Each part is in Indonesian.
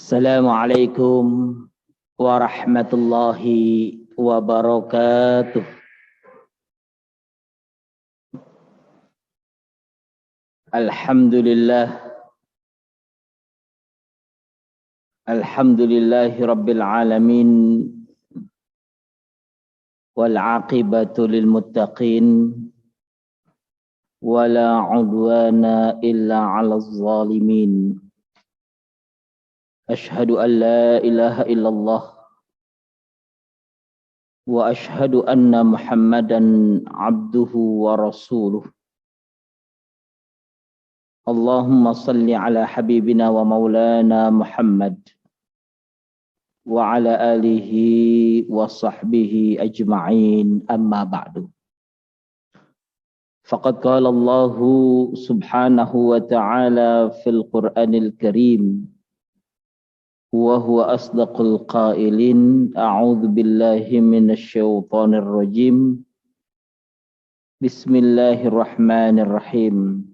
Assalamualaikum warahmatullahi wabarakatuh. Alhamdulillahi rabbil alamin wal aqibatu lil muttaqin wala udwana illa 'alal zalimin. Ashhadu an la ilaha illallah wa ashhadu anna Muhammadan abduhu wa rasuluh. Allahumma salli ala habibina wa maulana Muhammad wa ala alihi wa sahbihi ajma'in, amma ba'du. Faqad qala Allah subhanahu wa ta'ala fil Qur'anil Karim wa huwa asdaqul qailin, a'udzu billahi minasy syaithanir rajim. Bismillahirrahmanirrahim.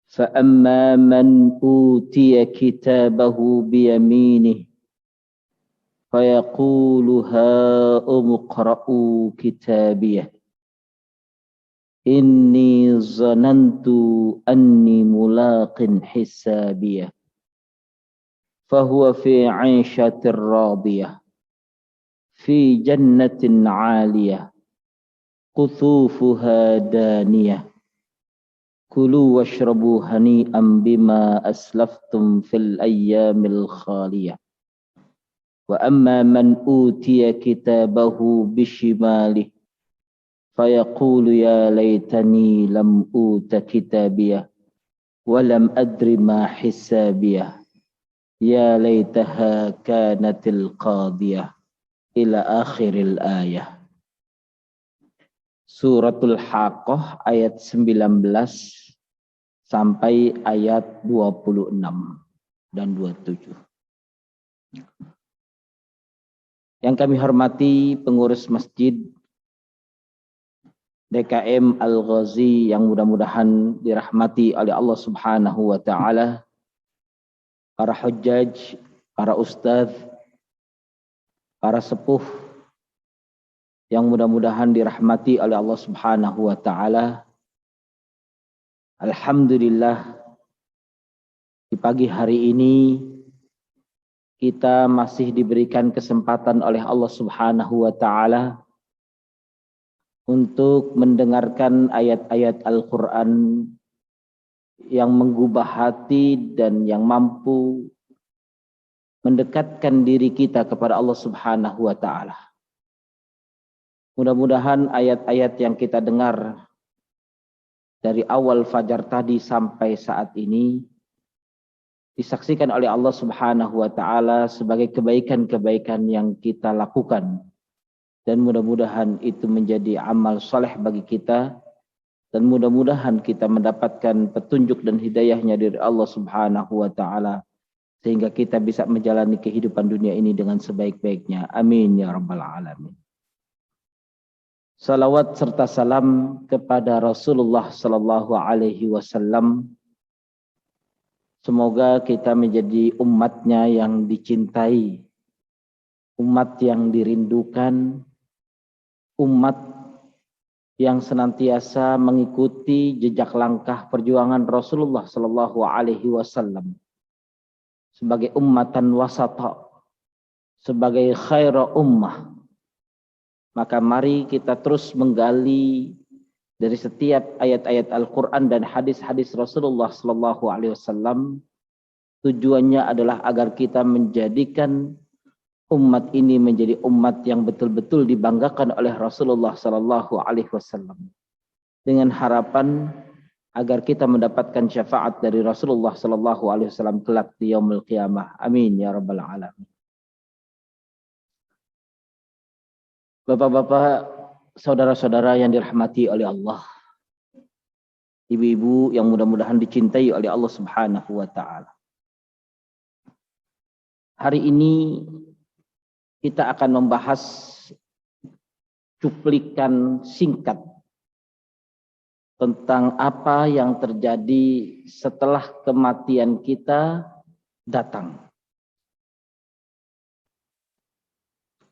Fa amma man utiya kitabahu bi yaminihi fayaqulu ha'um iqra'u kitabiyah inni zanantu anni mulaqin hisabiyah fahuwa fi 'aishatir radiyah fi jannatin 'aliyah qutufuha daniyah kulu washrabu hani'an bima aslaftum fil ayyamil khaliyah. Wa amma man utiya kitabahu bishimalihi fayaqulu ya laitani lam uta kitabiyah wa lam adri ma hisabiyah ya laitaha kanatil qadiyah ila akhiril ayah. Suratul Haqqah ayat 19 sampai ayat 26 dan 27. Yang kami hormati pengurus masjid DKM Al-Ghazi yang mudah-mudahan dirahmati oleh Allah Subhanahu wa taala, para hujjaj, para ustadz, para sepuh yang mudah-mudahan dirahmati oleh Allah Subhanahu wa taala. Alhamdulillah, di pagi hari ini kita masih diberikan kesempatan oleh Allah Subhanahu wa taala untuk mendengarkan ayat-ayat Al-Qur'an yang menggubah hati dan yang mampu mendekatkan diri kita kepada Allah Subhanahu wa taala. Mudah-mudahan ayat-ayat yang kita dengar dari awal fajar tadi sampai saat ini disaksikan oleh Allah Subhanahu wa taala sebagai kebaikan-kebaikan yang kita lakukan, dan mudah-mudahan itu menjadi amal soleh bagi kita, dan mudah-mudahan kita mendapatkan petunjuk dan hidayahnya dari Allah Subhanahu wa taala sehingga kita bisa menjalani kehidupan dunia ini dengan sebaik-baiknya. Amin ya rabbal alamin. Salawat serta salam kepada Rasulullah sallallahu alaihi wasallam. Semoga kita menjadi umatnya yang dicintai, umat yang dirindukan, umat yang senantiasa mengikuti jejak langkah perjuangan Rasulullah sallallahu alaihi wasallam sebagai ummatan wasata, sebagai khaira ummah. Maka mari kita terus menggali dari setiap ayat-ayat Al-Quran dan hadis-hadis Rasulullah sallallahu alaihi wasallam. Tujuannya adalah agar kita menjadikan umat ini menjadi umat yang betul-betul dibanggakan oleh Rasulullah sallallahu alaihi wasallam, dengan harapan agar kita mendapatkan syafaat dari Rasulullah sallallahu alaihi wasallam kelak di yaumul qiyamah. Amin ya rabbal alamin. Bapak-bapak, saudara-saudara yang dirahmati oleh Allah, ibu-ibu yang mudah-mudahan dicintai oleh Allah Subhanahu wa taala. Hari ini kita akan membahas cuplikan singkat tentang apa yang terjadi setelah kematian kita datang.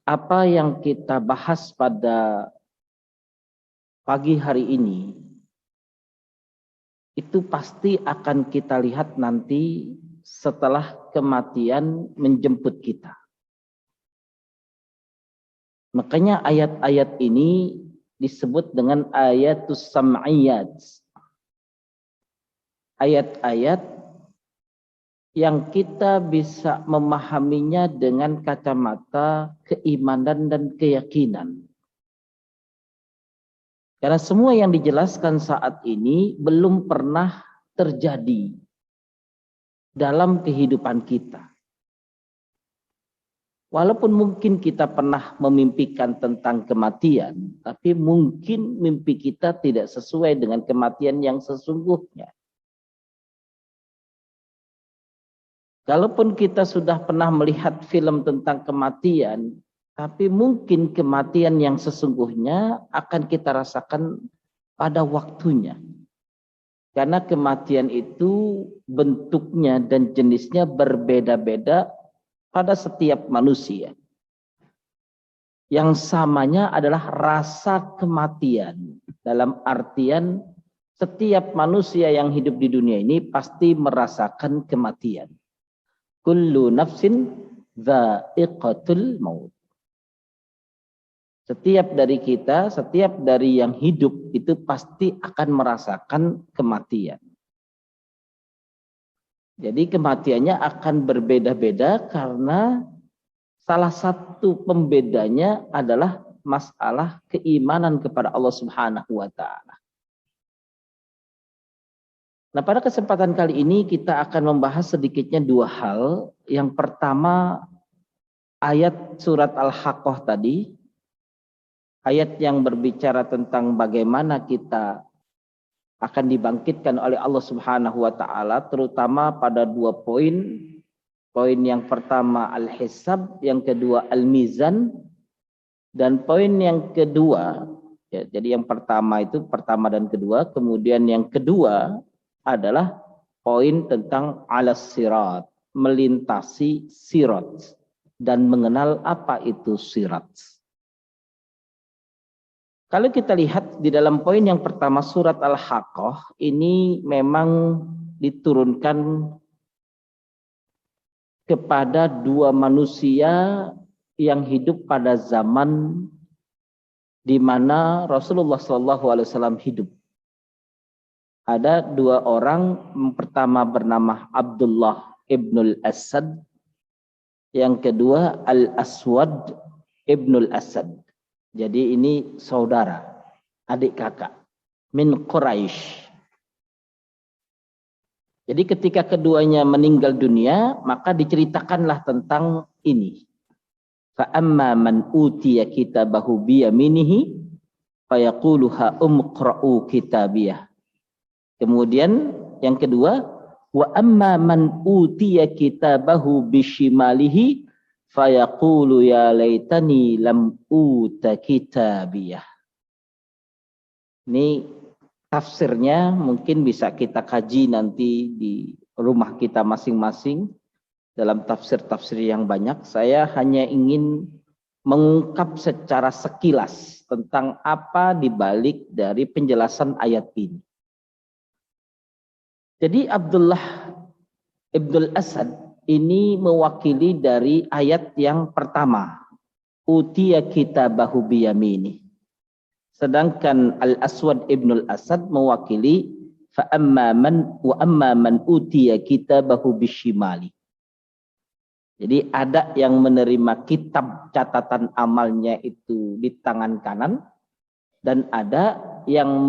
Apa yang kita bahas pada pagi hari ini, itu pasti akan kita lihat nanti setelah kematian menjemput kita. Makanya ayat-ayat ini disebut dengan ayatus sam'iyat. Ayat-ayat yang kita bisa memahaminya dengan kacamata keimanan dan keyakinan. Karena semua yang dijelaskan saat ini belum pernah terjadi dalam kehidupan kita. Walaupun mungkin kita pernah memimpikan tentang kematian, tapi mungkin mimpi kita tidak sesuai dengan kematian yang sesungguhnya. Kalaupun kita sudah pernah melihat film tentang kematian, tapi mungkin kematian yang sesungguhnya akan kita rasakan pada waktunya. Karena kematian itu bentuknya dan jenisnya berbeda-beda pada setiap manusia. Yang samanya adalah rasa kematian. Dalam artian setiap manusia yang hidup di dunia ini pasti merasakan kematian. Kullu nafsin dha'iqatul maut. Setiap dari kita, setiap dari yang hidup itu pasti akan merasakan kematian. Jadi kematiannya akan berbeda-beda karena salah satu pembedanya adalah masalah keimanan kepada Allah Subhanahu wa taala. Nah, pada kesempatan kali ini kita akan membahas sedikitnya dua hal. Yang pertama, ayat surat Al-Haqqah tadi, ayat yang berbicara tentang bagaimana kita akan dibangkitkan oleh Allah Subhanahu wa taala, terutama pada dua poin. Poin yang pertama Al-Hisab, yang kedua Al-Mizan, dan poin yang kedua, ya, jadi yang pertama itu pertama dan kedua, kemudian yang kedua adalah poin tentang alas sirat, melintasi sirat dan mengenal apa itu sirat. Kalau kita lihat di dalam poin yang pertama surat Al-Haqqah ini memang diturunkan kepada dua manusia yang hidup pada zaman di mana Rasulullah SAW hidup. Ada dua orang, yang pertama bernama Abdullah ibnul Asad, yang kedua Al-Aswad ibnul Asad. Jadi ini saudara, adik kakak, min Quraisy. Jadi ketika keduanya meninggal dunia, maka diceritakanlah tentang ini. Fa amma man utiya kitabahu biyaminihi fayaqulu ha umqra'u kitabiyah. Kemudian yang kedua, wa amma man utiya kitabahu bishimalihi fayaqulu ya laitani lam uta kitabiyah. Ini tafsirnya mungkin bisa kita kaji nanti di rumah kita masing-masing dalam tafsir-tafsir yang banyak. Saya hanya ingin mengungkap secara sekilas tentang apa dibalik dari penjelasan ayat ini. Jadi Abdullah ibnul Asad ini mewakili dari ayat yang pertama, utiya kitabahu biyamini. Sedangkan Al-Aswad ibnul Asad mewakili fa amma man utiya kitabahu bishimali. Jadi ada yang menerima kitab catatan amalnya itu di tangan kanan, dan ada yang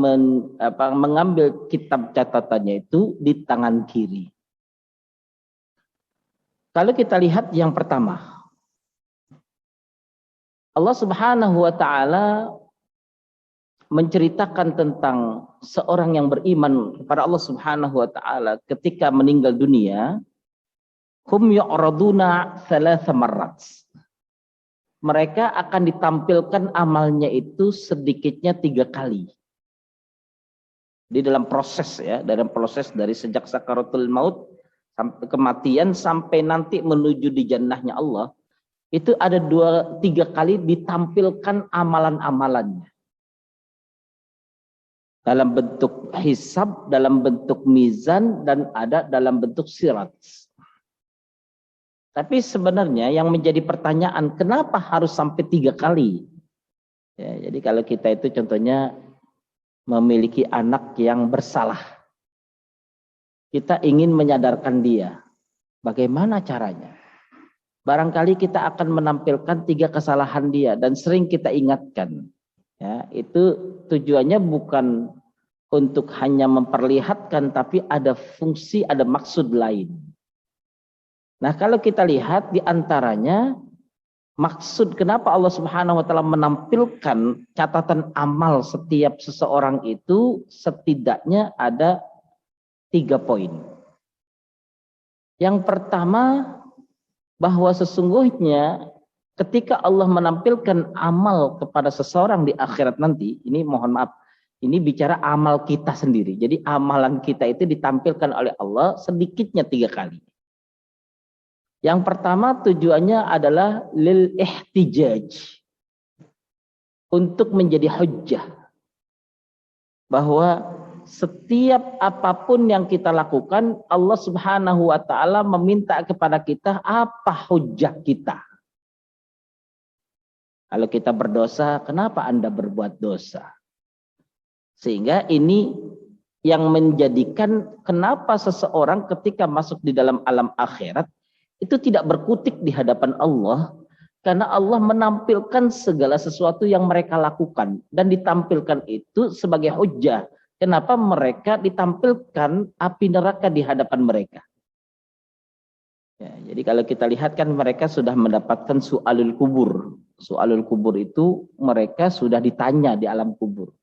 mengambil kitab catatannya itu di tangan kiri. Kalau kita lihat yang pertama, Allah Subhanahu wa taala menceritakan tentang seorang yang beriman kepada Allah Subhanahu wa taala ketika meninggal dunia, hum yu'raduna thalatha marrat. Mereka akan ditampilkan amalnya itu sedikitnya 3 kali. Di dalam proses ya, dalam proses dari sejak sakaratul maut sampai kematian sampai nanti menuju di jannahnya Allah, itu ada 2-3 kali ditampilkan amalan-amalannya. Dalam bentuk hisab, dalam bentuk mizan, dan ada dalam bentuk sirat. Tapi sebenarnya yang menjadi pertanyaan, kenapa harus sampai 3 kali? Ya, jadi kalau kita itu contohnya memiliki anak yang bersalah, kita ingin menyadarkan dia. Bagaimana caranya? Barangkali kita akan menampilkan 3 kesalahan dia dan sering kita ingatkan. Ya, itu tujuannya bukan untuk hanya memperlihatkan, tapi ada fungsi, ada maksud lain. Nah, kalau kita lihat di antaranya maksud kenapa Allah Subhanahu wa taala menampilkan catatan amal setiap seseorang itu setidaknya ada 3 poin. Yang pertama, bahwa sesungguhnya ketika Allah menampilkan amal kepada seseorang di akhirat nanti, ini mohon maaf, ini bicara amal kita sendiri. Jadi amalan kita itu ditampilkan oleh Allah sedikitnya 3 kali. Yang pertama tujuannya adalah lil ihtijaj, untuk menjadi hujjah, bahwa setiap apapun yang kita lakukan, Allah Subhanahu wa taala meminta kepada kita apa hujjah kita. Kalau kita berdosa, kenapa Anda berbuat dosa? Sehingga ini yang menjadikan kenapa seseorang ketika masuk di dalam alam akhirat itu tidak berkutik di hadapan Allah, karena Allah menampilkan segala sesuatu yang mereka lakukan dan ditampilkan itu sebagai hujjah. Kenapa mereka ditampilkan api neraka di hadapan mereka? Ya, jadi kalau kita lihat kan mereka sudah mendapatkan su'alul kubur. Su'alul kubur itu mereka sudah ditanya di alam kubur.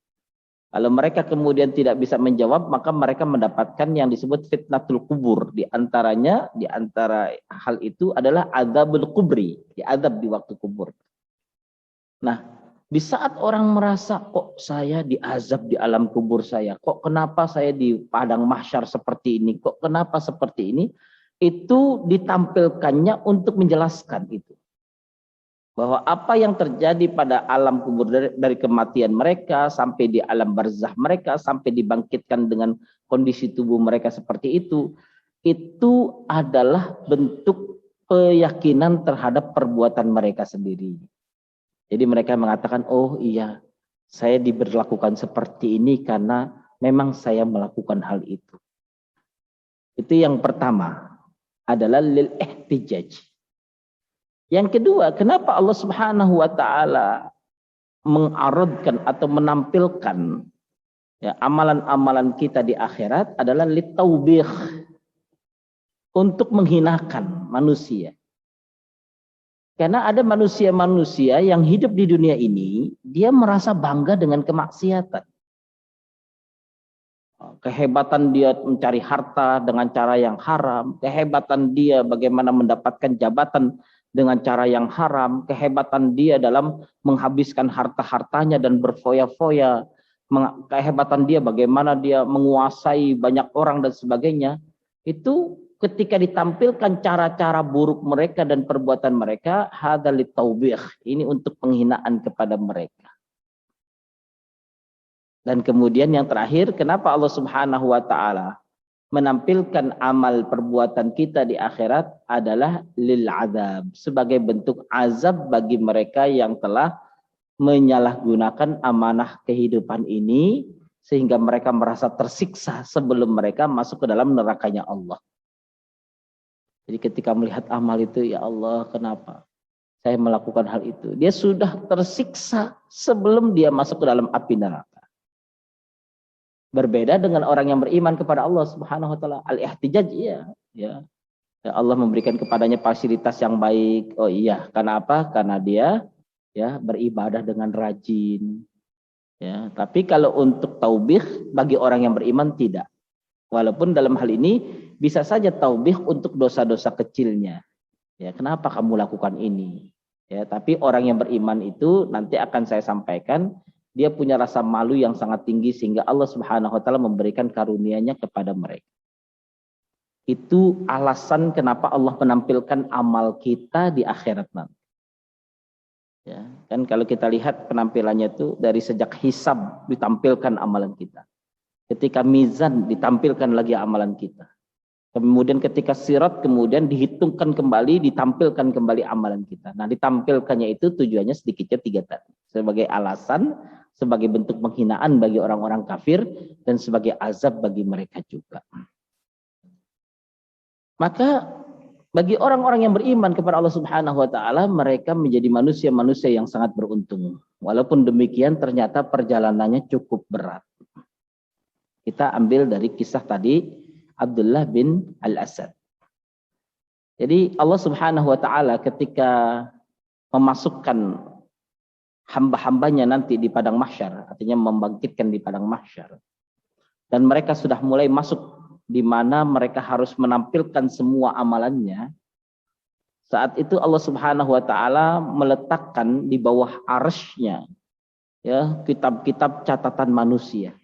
Kalau mereka kemudian tidak bisa menjawab, maka mereka mendapatkan yang disebut fitnatul kubur. Di antaranya, di antara hal itu adalah adzabul kubri, diazab di waktu kubur. Nah, di saat orang merasa, kok saya diazab di alam kubur saya, kok kenapa saya di padang mahsyar seperti ini, kok kenapa seperti ini, itu ditampilkannya untuk menjelaskan itu. Bahwa apa yang terjadi pada alam kubur dari kematian mereka sampai di alam barzah mereka sampai dibangkitkan dengan kondisi tubuh mereka seperti itu adalah bentuk keyakinan terhadap perbuatan mereka sendiri. Jadi mereka mengatakan, oh iya, saya diberlakukan seperti ini karena memang saya melakukan hal itu. Itu yang pertama, adalah lil ihtijaj. Yang kedua, kenapa Allah Subhanahu wa taala mengaradkan atau menampilkan ya, amalan-amalan kita di akhirat adalah litaubih, untuk menghinakan manusia. Karena ada manusia-manusia yang hidup di dunia ini, dia merasa bangga dengan kemaksiatan. Kehebatan dia mencari harta dengan cara yang haram, kehebatan dia bagaimana mendapatkan jabatan dengan cara yang haram, kehebatan dia dalam menghabiskan harta-hartanya dan berfoya-foya, kehebatan dia bagaimana dia menguasai banyak orang dan sebagainya, itu ketika ditampilkan cara-cara buruk mereka dan perbuatan mereka, hadzal taubih, ini untuk penghinaan kepada mereka. Dan kemudian yang terakhir, kenapa Allah Subhanahu wa taala menampilkan amal perbuatan kita di akhirat adalah lil azab, sebagai bentuk azab bagi mereka yang telah menyalahgunakan amanah kehidupan ini sehingga mereka merasa tersiksa sebelum mereka masuk ke dalam nerakanya Allah. Jadi ketika melihat amal itu, ya Allah, kenapa saya melakukan hal itu? Dia sudah tersiksa sebelum dia masuk ke dalam api neraka. Berbeda dengan orang yang beriman kepada Allah Subhanahu wa taala. Al-ihtijaj, ya. Allah memberikan kepadanya fasilitas yang baik. Oh iya, karena apa? Karena dia ya beribadah dengan rajin. Ya, tapi kalau untuk taubih bagi orang yang beriman tidak. Walaupun dalam hal ini bisa saja taubih untuk dosa-dosa kecilnya. Ya, kenapa kamu lakukan ini? Ya, tapi orang yang beriman itu nanti akan saya sampaikan, dia punya rasa malu yang sangat tinggi sehingga Allah Subhanahu wa taala memberikan karunia-Nya kepada mereka. Itu alasan kenapa Allah menampilkan amal kita di akhirat nanti. Ya, kan kalau kita lihat penampilannya itu dari sejak hisab ditampilkan amalan kita. Ketika mizan ditampilkan lagi amalan kita. Kemudian ketika sirat kemudian dihitungkan kembali, ditampilkan kembali amalan kita. Nah, ditampilkannya itu tujuannya sedikitnya 3 tadi. Sebagai alasan, sebagai bentuk penghinaan bagi orang-orang kafir, dan sebagai azab bagi mereka juga. Maka bagi orang-orang yang beriman kepada Allah Subhanahu wa taala, mereka menjadi manusia-manusia yang sangat beruntung. Walaupun demikian ternyata perjalanannya cukup berat. Kita ambil dari kisah tadi Abdullah bin Al-Asad. Jadi Allah Subhanahu wa taala ketika memasukkan hamba-hambanya nanti di padang mahsyar, artinya membangkitkan di padang mahsyar. Dan mereka sudah mulai masuk di mana mereka harus menampilkan semua amalannya. Saat itu Allah Subhanahu wa taala meletakkan di bawah arsy-Nya ya kitab-kitab catatan manusia.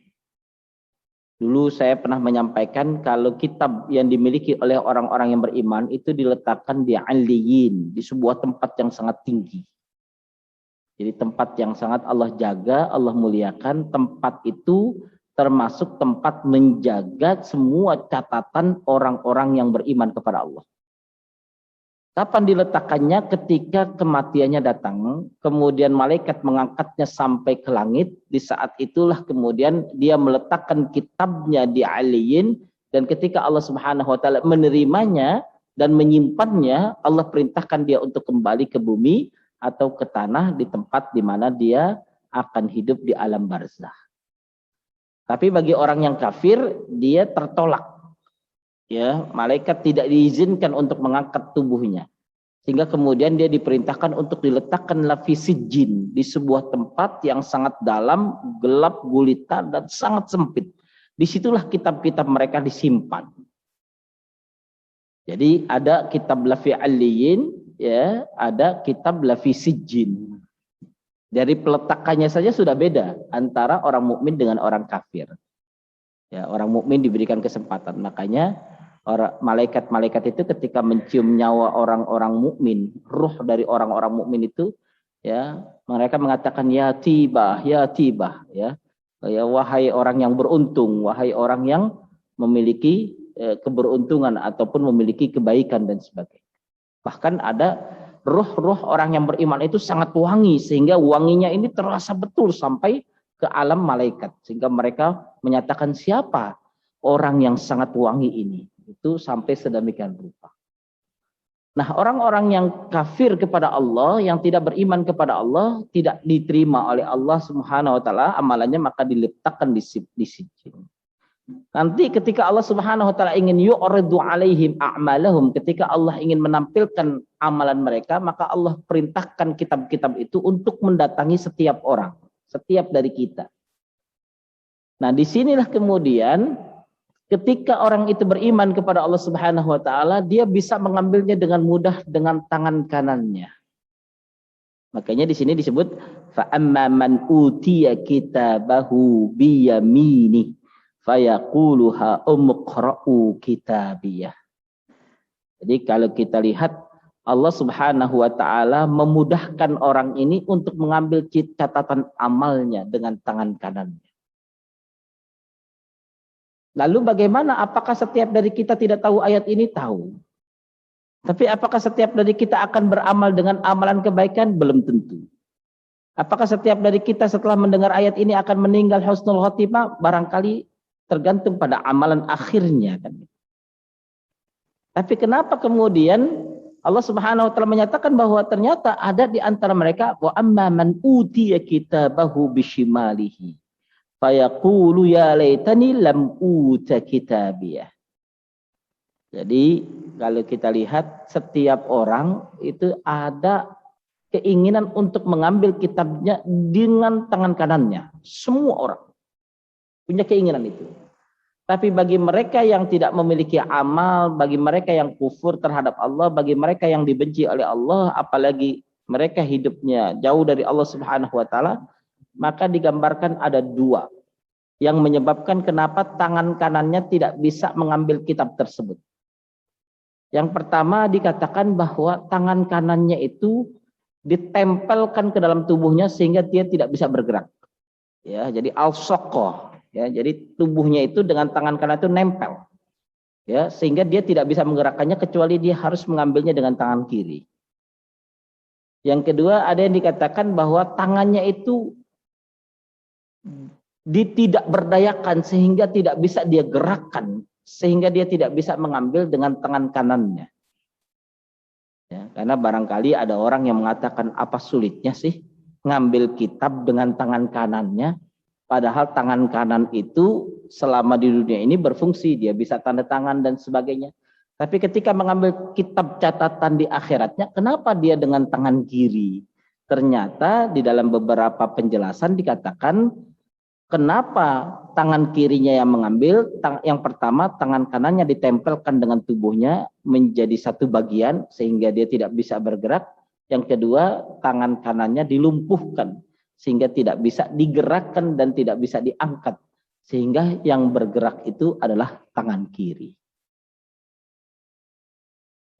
Dulu saya pernah menyampaikan kalau kitab yang dimiliki oleh orang-orang yang beriman itu diletakkan di Aliyin, di sebuah tempat yang sangat tinggi. Jadi tempat yang sangat Allah jaga, Allah muliakan. Tempat itu termasuk tempat menjaga semua catatan orang-orang yang beriman kepada Allah. Kapan diletakkannya? Ketika kematiannya datang, kemudian malaikat mengangkatnya sampai ke langit. Di saat itulah kemudian dia meletakkan kitabnya di Aliyin, dan ketika Allah Subhanahu wa taala menerimanya dan menyimpannya, Allah perintahkan dia untuk kembali ke bumi atau ke tanah di tempat di mana dia akan hidup di alam barzakh. Tapi bagi orang yang kafir, dia tertolak. Ya, malaikat tidak diizinkan untuk mengangkat tubuhnya. Sehingga kemudian dia diperintahkan untuk diletakkan fi sijjin, di sebuah tempat yang sangat dalam, gelap, gulita, dan sangat sempit. Disitulah kitab-kitab mereka disimpan. Jadi ada kitab lafi aliyin, ya, ada kitab lafi sijjin. Dari peletakannya saja sudah beda antara orang mukmin dengan orang kafir. Ya, orang mukmin diberikan kesempatan. Makanya malaikat-malaikat itu ketika mencium nyawa orang-orang mukmin, ruh dari orang-orang mukmin itu, ya, mereka mengatakan ya tibah, ya, ya wahai orang yang beruntung, wahai orang yang memiliki keberuntungan ataupun memiliki kebaikan dan sebagainya. Bahkan ada ruh-ruh orang yang beriman itu sangat wangi, sehingga wanginya ini terasa betul sampai ke alam malaikat, sehingga mereka menyatakan siapa orang yang sangat wangi ini, itu sampai sedemikian rupa. Nah, orang-orang yang kafir kepada Allah, yang tidak beriman kepada Allah, tidak diterima oleh Allah Subhanahu wa taala amalannya, maka diletakkan di sijjin. Nanti ketika Allah Subhanahu wa taala ingin yu'ridu alaihim a'malahum, ketika Allah ingin menampilkan amalan mereka, maka Allah perintahkan kitab-kitab itu untuk mendatangi setiap orang, setiap dari kita. Nah, disinilah kemudian ketika orang itu beriman kepada Allah Subhanahu wa taala, dia bisa mengambilnya dengan mudah dengan tangan kanannya. Makanya di sini disebut fa amma man utiya kitabahu biyamini fayaquluha umqra'u kitabiyah. Jadi kalau kita lihat, Allah Subhanahu wa taala memudahkan orang ini untuk mengambil catatan amalnya dengan tangan kanannya. Lalu bagaimana? Apakah setiap dari kita tidak tahu ayat ini? Tahu. Tapi apakah setiap dari kita akan beramal dengan amalan kebaikan? Belum tentu. Apakah setiap dari kita setelah mendengar ayat ini akan meninggal husnul khotimah? Barangkali tergantung pada amalan akhirnya kan. Tapi kenapa kemudian Allah Subhanahu wa taala menyatakan bahwa ternyata ada di antara mereka wa amma man utiya kitabahu bishimalihi fayaqulu ya laitani lam uta kitabiyah. Jadi kalau kita lihat, setiap orang itu ada keinginan untuk mengambil kitabnya dengan tangan kanannya. Semua orang punya keinginan itu. Tapi bagi mereka yang tidak memiliki amal, bagi mereka yang kufur terhadap Allah, bagi mereka yang dibenci oleh Allah, apalagi mereka hidupnya jauh dari Allah Subhanahu wa taala, maka digambarkan ada dua yang menyebabkan kenapa tangan kanannya tidak bisa mengambil kitab tersebut. Yang pertama dikatakan bahwa tangan kanannya itu ditempelkan ke dalam tubuhnya sehingga dia tidak bisa bergerak. Ya, jadi al-soqoh. Ya, jadi tubuhnya itu dengan tangan kanan itu nempel. Ya, sehingga dia tidak bisa menggerakkannya kecuali dia harus mengambilnya dengan tangan kiri. Yang kedua ada yang dikatakan bahwa tangannya itu tidak berdayakan sehingga tidak bisa dia gerakkan, sehingga dia tidak bisa mengambil dengan tangan kanannya. Ya, karena barangkali ada orang yang mengatakan apa sulitnya sih ngambil kitab dengan tangan kanannya, padahal tangan kanan itu selama di dunia ini berfungsi, dia bisa tanda tangan dan sebagainya. Tapi ketika mengambil kitab catatan di akhiratnya, kenapa dia dengan tangan kiri? Ternyata di dalam beberapa penjelasan dikatakan kenapa tangan kirinya yang mengambil. Yang pertama, tangan kanannya ditempelkan dengan tubuhnya menjadi satu bagian sehingga dia tidak bisa bergerak. Yang kedua, tangan kanannya dilumpuhkan sehingga tidak bisa digerakkan dan tidak bisa diangkat, sehingga yang bergerak itu adalah tangan kiri.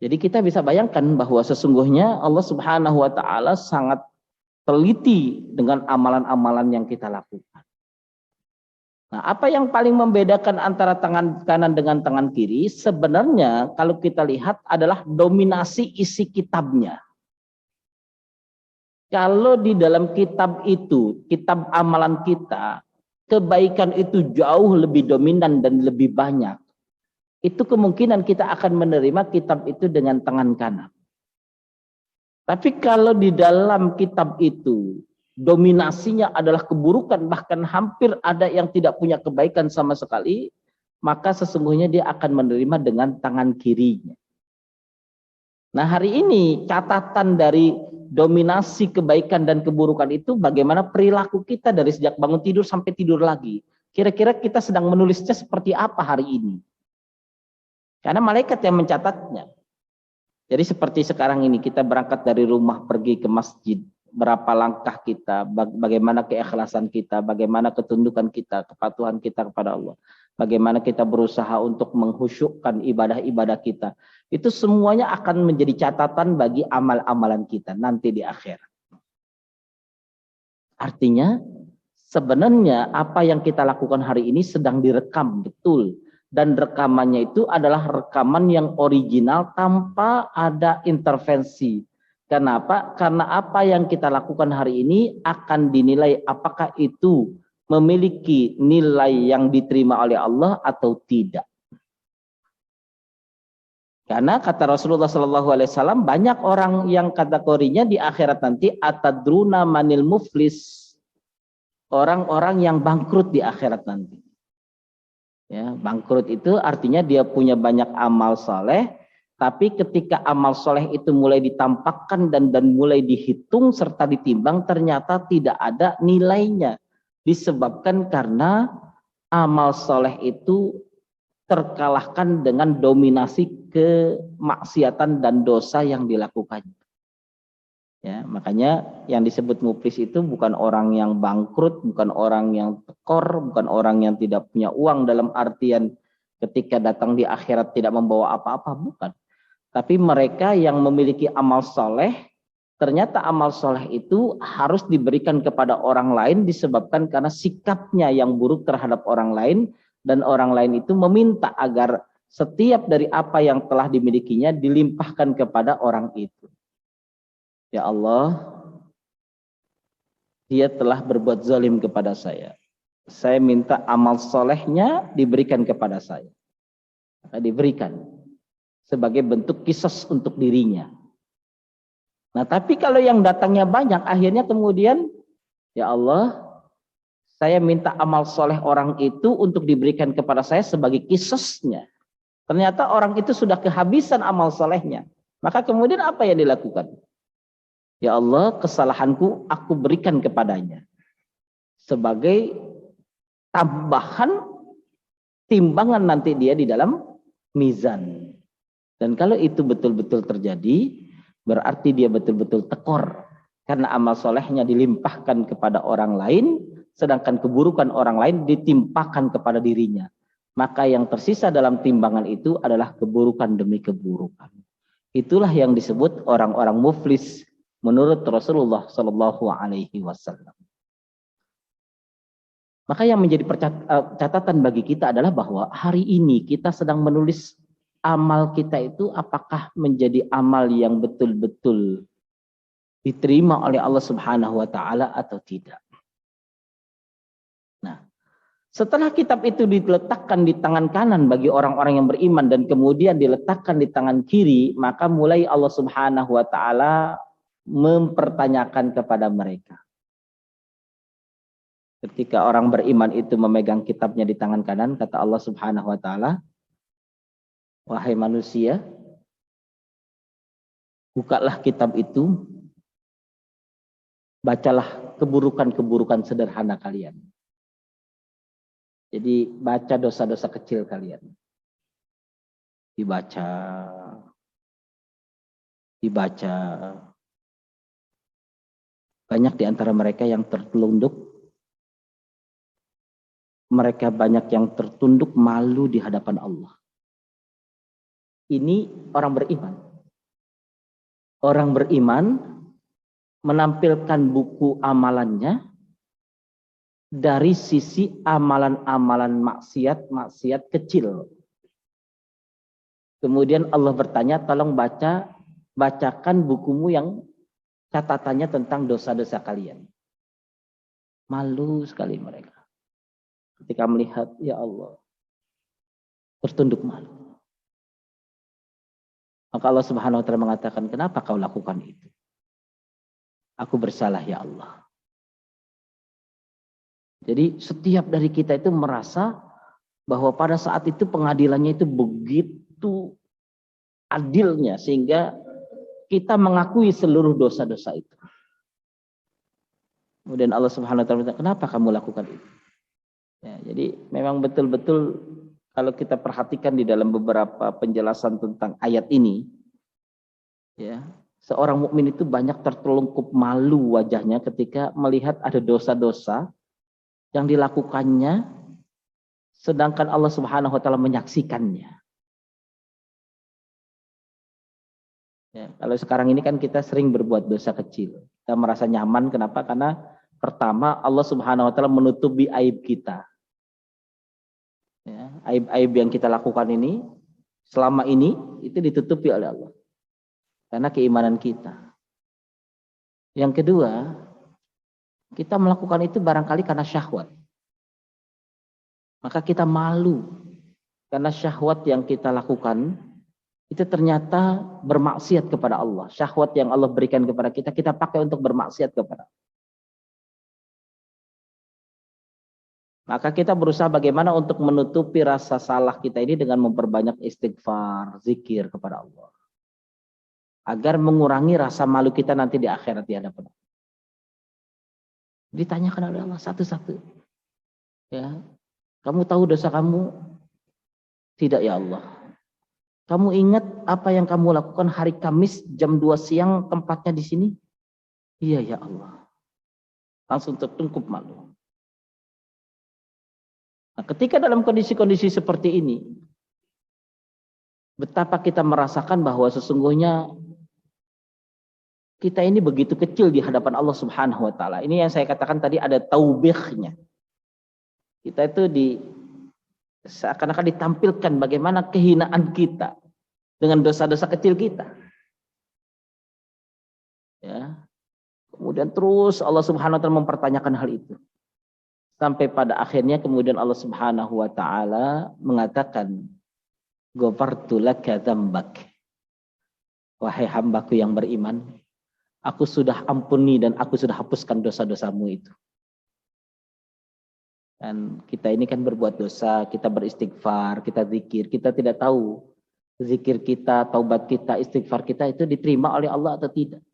Jadi kita bisa bayangkan bahwa sesungguhnya Allah Subhanahu wa taala sangat teliti dengan amalan-amalan yang kita lakukan. Nah, apa yang paling membedakan antara tangan kanan dengan tangan kiri? Sebenarnya kalau kita lihat adalah dominasi isi kitabnya. Kalau di dalam kitab itu, kitab amalan kita, kebaikan itu jauh lebih dominan dan lebih banyak, itu kemungkinan kita akan menerima kitab itu dengan tangan kanan. Tapi kalau di dalam kitab itu dominasinya adalah keburukan, bahkan hampir ada yang tidak punya kebaikan sama sekali, maka sesungguhnya dia akan menerima dengan tangan kirinya. Nah, hari ini catatan dari dominasi kebaikan dan keburukan itu bagaimana perilaku kita dari sejak bangun tidur sampai tidur lagi. Kira-kira kita sedang menulisnya seperti apa hari ini? Karena malaikat yang mencatatnya. Jadi seperti sekarang ini kita berangkat dari rumah pergi ke masjid, berapa langkah kita, bagaimana keikhlasan kita, bagaimana ketundukan kita, kepatuhan kita kepada Allah, bagaimana kita berusaha untuk menghusyukkan ibadah-ibadah kita. Itu semuanya akan menjadi catatan bagi amal-amalan kita nanti di akhir. Artinya sebenarnya apa yang kita lakukan hari ini sedang direkam betul. Dan rekamannya itu adalah rekaman yang original tanpa ada intervensi. Kenapa? Karena apa yang kita lakukan hari ini akan dinilai apakah itu memiliki nilai yang diterima oleh Allah atau tidak. Karena kata Rasulullah SAW, banyak orang yang kategorinya di akhirat nanti atadruna manil muflis, orang-orang yang bangkrut di akhirat nanti. Ya, bangkrut itu artinya dia punya banyak amal soleh, tapi ketika amal soleh itu mulai ditampakkan dan mulai dihitung serta ditimbang, ternyata tidak ada nilainya. Disebabkan karena amal soleh itu terkalahkan dengan dominasi kemaksiatan dan dosa yang dilakukannya. Ya, makanya yang disebut muflis itu bukan orang yang bangkrut, bukan orang yang tekor, bukan orang yang tidak punya uang dalam artian ketika datang di akhirat tidak membawa apa-apa, bukan. Tapi mereka yang memiliki amal soleh, ternyata amal soleh itu harus diberikan kepada orang lain disebabkan karena sikapnya yang buruk terhadap orang lain, dan orang lain itu meminta agar setiap dari apa yang telah dimilikinya dilimpahkan kepada orang itu. Ya Allah, dia telah berbuat zalim kepada saya. Saya minta amal solehnya diberikan kepada saya. Maka diberikan sebagai bentuk kisos untuk dirinya. Nah, tapi kalau yang datangnya banyak, akhirnya kemudian, ya Allah, saya minta amal soleh orang itu untuk diberikan kepada saya sebagai kisosnya. Ternyata orang itu sudah kehabisan amal solehnya. Maka kemudian apa yang dilakukan? Ya Allah, kesalahanku aku berikan kepadanya sebagai tambahan timbangan nanti dia di dalam mizan. Dan kalau itu betul-betul terjadi, berarti dia betul-betul tekor karena amal solehnya dilimpahkan kepada orang lain, sedangkan keburukan orang lain ditimpakan kepada dirinya. maka yang tersisa dalam timbangan itu adalah keburukan demi keburukan. Itulah yang disebut orang-orang muflis menurut Rasulullah Shallallahu Alaihi Wasallam. Maka yang menjadi catatan bagi kita adalah bahwa hari ini kita sedang menulis amal kita itu apakah menjadi amal yang betul-betul diterima oleh Allah Subhanahu wa taala atau tidak. Nah, setelah kitab itu diletakkan di tangan kanan bagi orang-orang yang beriman dan kemudian diletakkan di tangan kiri, maka mulai Allah Subhanahu wa taala mempertanyakan kepada mereka. Ketika orang beriman itu memegang kitabnya di tangan kanan, kata Allah Subhanahu wa taala, wahai manusia, bukalah kitab itu, bacalah keburukan-keburukan sederhana kalian. Jadi baca dosa-dosa kecil kalian. Dibaca. Banyak di antara mereka yang tertelunduk. Mereka banyak yang tertunduk malu di hadapan Allah. Ini orang beriman. Orang beriman menampilkan buku amalannya dari sisi amalan-amalan maksiat kecil. Kemudian Allah bertanya, tolong bacakan bukumu yang catatannya tentang dosa-dosa kalian. Malu sekali mereka. Ketika melihat, ya Allah, bertunduk malu. Maka Allah Subhanahu wa taala mengatakan, kenapa kau lakukan itu? Aku bersalah ya Allah. Jadi setiap dari kita itu merasa bahwa pada saat itu pengadilannya itu begitu adilnya sehingga kita mengakui seluruh dosa-dosa itu. Kemudian Allah Subhanahu wa taala berkata, kenapa kamu lakukan itu? Ya, jadi memang betul-betul kalau kita perhatikan di dalam beberapa penjelasan tentang ayat ini, ya, seorang mukmin itu banyak tertelungkup malu wajahnya ketika melihat ada dosa-dosa yang dilakukannya, sedangkan Allah Subhanahu wa taala menyaksikannya. Ya, kalau sekarang ini kan kita sering berbuat dosa kecil. Kita merasa nyaman, kenapa? Karena pertama Allah Subhanahu wa taala menutupi aib kita. Ya, aib-aib yang kita lakukan ini selama ini itu ditutupi oleh Allah karena keimanan kita. Yang kedua, kita melakukan itu barangkali karena syahwat. Maka kita malu karena syahwat yang kita lakukan itu ternyata bermaksiat kepada Allah. Syahwat yang Allah berikan kepada kita, kita pakai untuk bermaksiat kepada Allah. Maka kita berusaha bagaimana untuk menutupi rasa salah kita ini dengan memperbanyak istighfar, zikir kepada Allah. Agar mengurangi rasa malu kita nanti di akhirat di hadapan Allah. Ditanyakan oleh Allah satu-satu. Ya, kamu tahu dosa kamu? Tidak ya Allah. Kamu ingat apa yang kamu lakukan hari Kamis jam 2 siang tempatnya di sini? Iya ya Allah. Langsung tertungkup malu. Nah, ketika dalam kondisi-kondisi seperti ini, betapa kita merasakan bahwa sesungguhnya kita ini begitu kecil di hadapan Allah Subhanahu wa taala. Ini yang saya katakan tadi ada taubihnya. Kita itu seakan-akan ditampilkan bagaimana kehinaan kita dengan dosa-dosa kecil kita. Ya. Kemudian terus Allah Subhanahu wa taala mempertanyakan hal itu. Sampai pada akhirnya kemudian Allah Subhanahu wa taala mengatakan, "Ghafartu laka dzambak." Wahai hambaku yang beriman, aku sudah ampuni dan aku sudah hapuskan dosa-dosamu itu. Dan kita ini kan berbuat dosa, kita beristighfar, kita zikir, kita tidak tahu zikir kita, taubat kita, istighfar kita itu diterima oleh Allah atau tidak.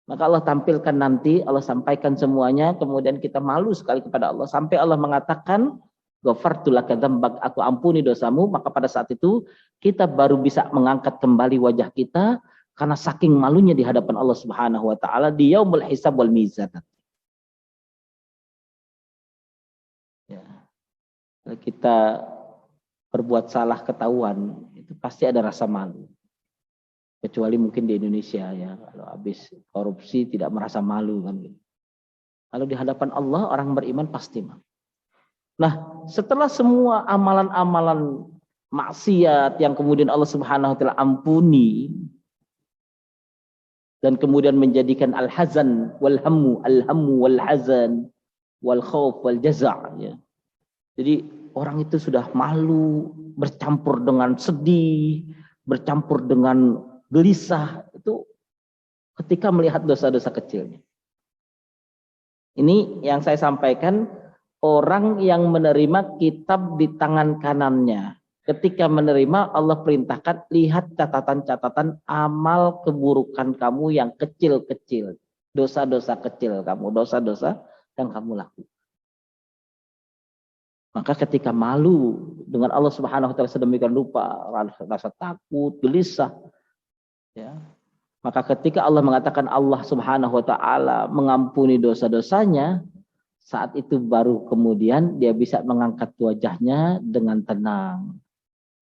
Maka Allah tampilkan nanti, Allah sampaikan semuanya, kemudian kita malu sekali kepada Allah. Sampai Allah mengatakan, Ghafartu laka dzambak, aku ampuni dosamu. Maka pada saat itu, kita baru bisa mengangkat kembali wajah kita, karena saking malunya di hadapan Allah Subhanahu wa taala di yaumul hisab wal mizan. Ya. Kita berbuat salah ketahuan, itu pasti ada rasa malu. Kecuali mungkin di Indonesia ya, kalau habis korupsi tidak merasa malu kan gitu. Kalau di hadapan Allah orang beriman pasti malu. Nah, setelah semua amalan-amalan maksiat yang kemudian Allah Subhanahu wa taala ampuni dan kemudian menjadikan al-hazan wal hammu, al-hammu wal hazan wal khauf wal jaza' ya. Jadi orang itu sudah malu, bercampur dengan sedih, bercampur dengan gelisah itu ketika melihat dosa-dosa kecilnya. Ini yang saya sampaikan, orang yang menerima kitab di tangan kanannya. Ketika menerima, Allah perintahkan, lihat catatan-catatan amal keburukan kamu yang kecil-kecil. Dosa-dosa kecil kamu, dosa-dosa yang kamu lakukan. Maka ketika malu dengan Allah Subhanahu wa taala sedemikian rupa, rasa takut, gelisah, ya. Maka ketika Allah mengatakan Allah Subhanahu wa taala mengampuni dosa-dosanya, saat itu baru kemudian dia bisa mengangkat wajahnya dengan tenang.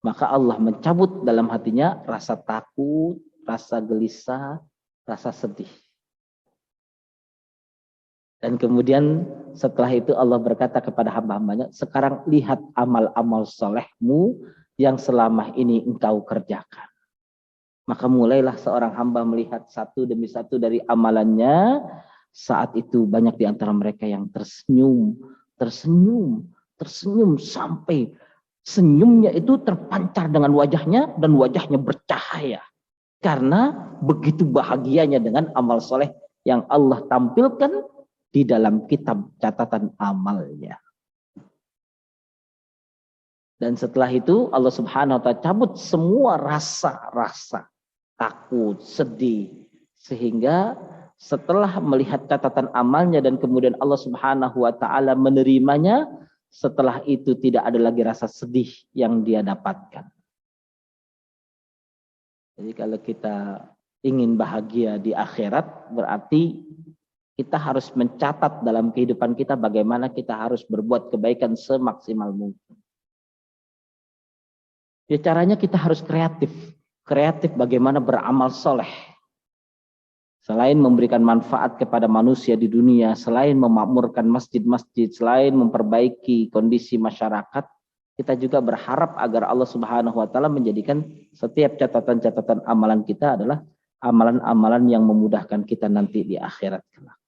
Maka Allah mencabut dalam hatinya rasa takut, rasa gelisah, rasa sedih. Dan kemudian setelah itu Allah berkata kepada hamba-hambanya, sekarang lihat amal-amal solehmu yang selama ini engkau kerjakan. Maka mulailah seorang hamba melihat satu demi satu dari amalannya. Saat itu banyak di antara mereka yang tersenyum sampai senyumnya itu terpancar dengan wajahnya dan wajahnya bercahaya. Karena begitu bahagianya dengan amal soleh yang Allah tampilkan di dalam kitab catatan amalnya. Dan setelah itu Allah Subhanahu wa taala cabut semua rasa-rasa takut, sedih, sehingga setelah melihat catatan amalnya dan kemudian Allah Subhanahu wa taala menerimanya, setelah itu tidak ada lagi rasa sedih yang dia dapatkan. Jadi kalau kita ingin bahagia di akhirat, berarti kita harus mencatat dalam kehidupan kita bagaimana kita harus berbuat kebaikan semaksimal mungkin. Ya, caranya kita harus kreatif. Kreatif bagaimana beramal soleh. Selain memberikan manfaat kepada manusia di dunia, selain memakmurkan masjid-masjid, selain memperbaiki kondisi masyarakat, kita juga berharap agar Allah Subhanahu wa taala menjadikan setiap catatan-catatan amalan kita adalah amalan-amalan yang memudahkan kita nanti di akhirat kelak.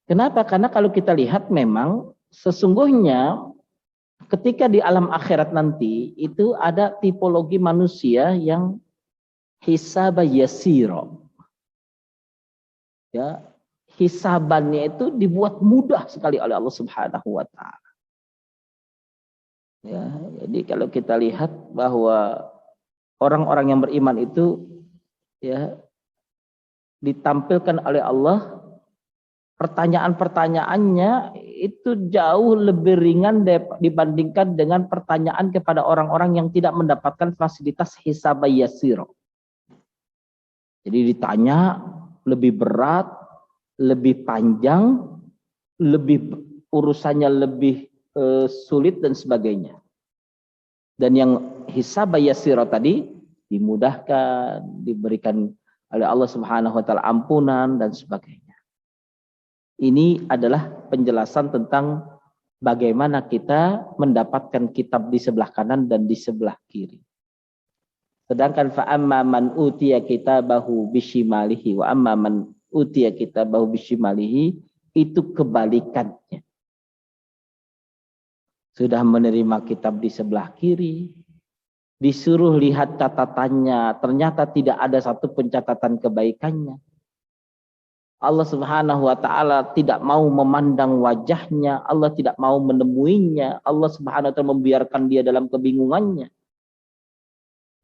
Kenapa? Karena kalau kita lihat memang sesungguhnya ketika di alam akhirat nanti itu ada tipologi manusia yang hisaba yasiro. Ya, hisabannya itu dibuat mudah sekali oleh Allah Subhanahu wa taala. Ya, jadi kalau kita lihat bahwa orang-orang yang beriman itu ya ditampilkan oleh Allah, pertanyaan-pertanyaannya itu jauh lebih ringan dibandingkan dengan pertanyaan kepada orang-orang yang tidak mendapatkan fasilitas hisab yasiro. Jadi ditanya lebih berat, lebih panjang, lebih urusannya lebih sulit dan sebagainya. Dan yang hisab yasiro tadi dimudahkan, diberikan oleh Allah Subhanahu wa taala ampunan dan sebagainya. Ini adalah penjelasan tentang bagaimana kita mendapatkan kitab di sebelah kanan dan di sebelah kiri. Sedangkan fa'amma man utiya kitabahu bishimalihi wa amma man utiya kitabahu bishimalihi itu kebalikannya. Sudah menerima kitab di sebelah kiri, disuruh lihat catatannya, ternyata tidak ada satu pencatatan kebaikannya. Allah Subhanahu wa taala tidak mau memandang wajahnya, Allah tidak mau menemuinya, Allah Subhanahu wa taala membiarkan dia dalam kebingungannya.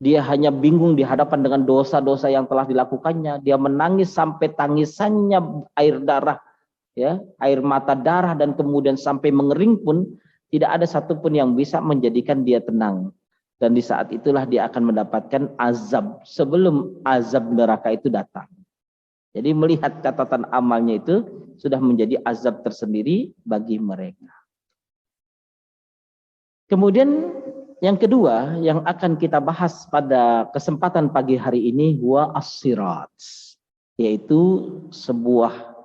Dia hanya bingung di hadapan dengan dosa-dosa yang telah dilakukannya. Dia menangis sampai tangisannya air darah, ya, air mata darah dan kemudian sampai mengering pun tidak ada satupun yang bisa menjadikan dia tenang. Dan di saat itulah dia akan mendapatkan azab sebelum azab neraka itu datang. Jadi melihat catatan amalnya itu sudah menjadi azab tersendiri bagi mereka. Kemudian yang kedua yang akan kita bahas pada kesempatan pagi hari ini huwa as-sirat, yaitu sebuah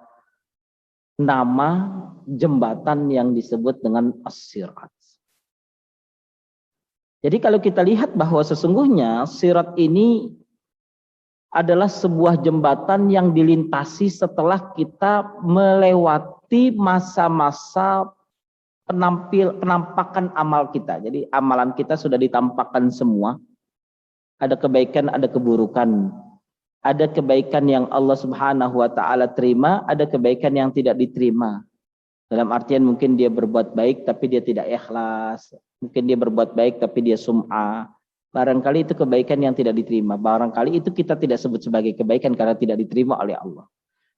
nama jembatan yang disebut dengan as-sirat. Jadi kalau kita lihat bahwa sesungguhnya sirat ini adalah sebuah jembatan yang dilintasi setelah kita melewati masa-masa penampakan amal kita. Jadi amalan kita sudah ditampakkan semua. Ada kebaikan, ada keburukan. Ada kebaikan yang Allah Subhanahu wa taala terima, ada kebaikan yang tidak diterima. Dalam artian mungkin dia berbuat baik tapi dia tidak ikhlas. Mungkin dia berbuat baik tapi dia sum'ah. Barangkali itu kebaikan yang tidak diterima. Barangkali itu kita tidak sebut sebagai kebaikan karena tidak diterima oleh Allah.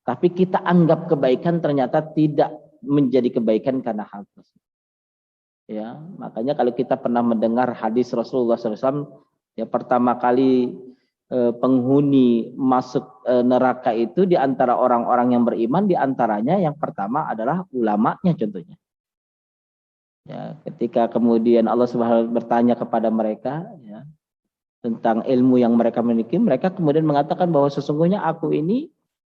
Tapi kita anggap kebaikan ternyata tidak menjadi kebaikan karena hal tersebut. Ya, makanya kalau kita pernah mendengar hadis Rasulullah SAW, ya pertama kali penghuni masuk neraka itu di antara orang-orang yang beriman, di antaranya yang pertama adalah ulamanya contohnya. Ya, ketika kemudian Allah Subhanahu bertanya kepada mereka ya, tentang ilmu yang mereka miliki, mereka kemudian mengatakan bahwa sesungguhnya aku ini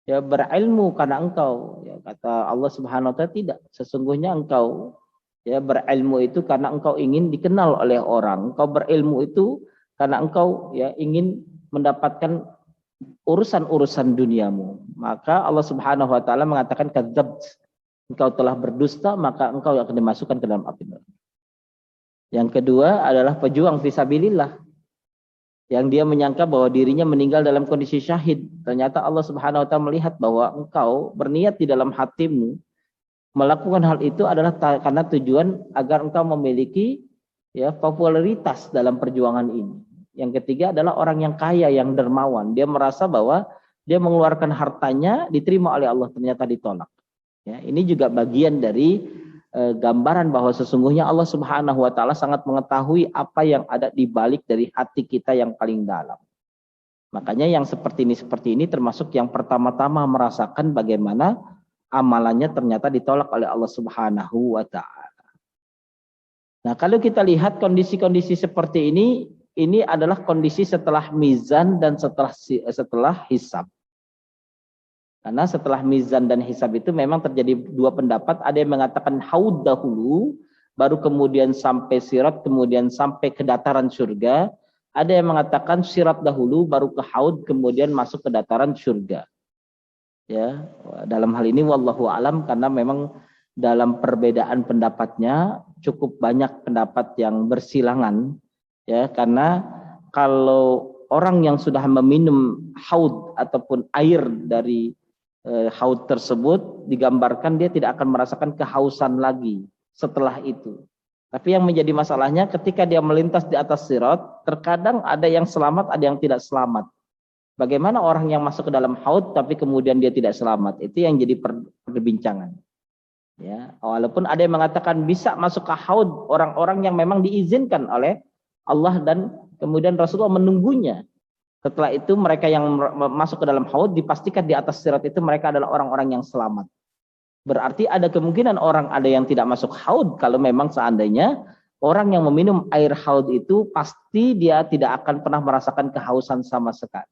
ya berilmu karena engkau. Ya, kata Allah Subhanahu wa taala tidak, sesungguhnya engkau ya berilmu itu karena engkau ingin dikenal oleh orang. Engkau berilmu itu karena engkau ya ingin mendapatkan urusan-urusan duniamu. Maka Allah Subhanahu wa taala mengatakan kadzabt, engkau telah berdusta, maka engkau akan dimasukkan ke dalam api neraka. Yang kedua adalah pejuang fisabilillah, yang dia menyangka bahwa dirinya meninggal dalam kondisi syahid. Ternyata Allah Subhanahu wa taala melihat bahwa engkau berniat di dalam hatimu melakukan hal itu adalah karena tujuan agar engkau memiliki ya popularitas dalam perjuangan ini. Yang ketiga adalah orang yang kaya, yang dermawan. Dia merasa bahwa dia mengeluarkan hartanya diterima oleh Allah, ternyata ditolak. Ya, ini juga bagian dari gambaran bahwa sesungguhnya Allah Subhanahu wa taala sangat mengetahui apa yang ada di balik dari hati kita yang paling dalam. Makanya yang seperti ini termasuk yang pertama-tama merasakan bagaimana amalannya ternyata ditolak oleh Allah Subhanahu wa taala. Nah, kalau kita lihat kondisi-kondisi seperti ini adalah kondisi setelah mizan dan setelah hisab. Karena setelah mizan dan hisab itu memang terjadi dua pendapat. Ada yang mengatakan haud dahulu, baru kemudian sampai sirat, kemudian sampai ke dataran surga. Ada yang mengatakan sirat dahulu, baru ke haud, kemudian masuk ke dataran surga. Ya, dalam hal ini wallahu alam, karena memang dalam perbedaan pendapatnya cukup banyak pendapat yang bersilangan. Ya, karena kalau orang yang sudah meminum haud ataupun air dari haud tersebut, digambarkan dia tidak akan merasakan kehausan lagi setelah itu. Tapi yang menjadi masalahnya ketika dia melintas di atas sirat, terkadang ada yang selamat, ada yang tidak selamat. Bagaimana orang yang masuk ke dalam haud tapi kemudian dia tidak selamat? Itu yang jadi perbincangan. Ya, walaupun ada yang mengatakan bisa masuk ke haud orang-orang yang memang diizinkan oleh Allah dan kemudian Rasulullah menunggunya. Setelah itu mereka yang masuk ke dalam haud dipastikan di atas sirat itu mereka adalah orang-orang yang selamat. Berarti ada kemungkinan orang ada yang tidak masuk haud kalau memang seandainya orang yang meminum air haud itu pasti dia tidak akan pernah merasakan kehausan sama sekali.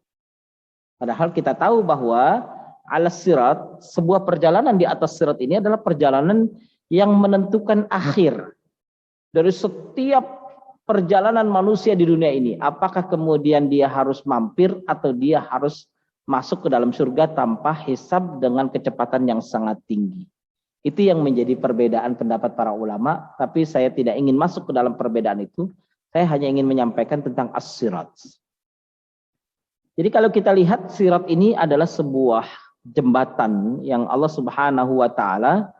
Padahal kita tahu bahwa alas sirat, sebuah perjalanan di atas sirat ini adalah perjalanan yang menentukan akhir dari setiap perjalanan manusia di dunia ini. Apakah kemudian dia harus mampir atau dia harus masuk ke dalam surga tanpa hisab dengan kecepatan yang sangat tinggi. Itu yang menjadi perbedaan pendapat para ulama, tapi saya tidak ingin masuk ke dalam perbedaan itu. Saya hanya ingin menyampaikan tentang as-sirat. Jadi kalau kita lihat sirat ini adalah sebuah jembatan yang Allah Subhanahu wa taala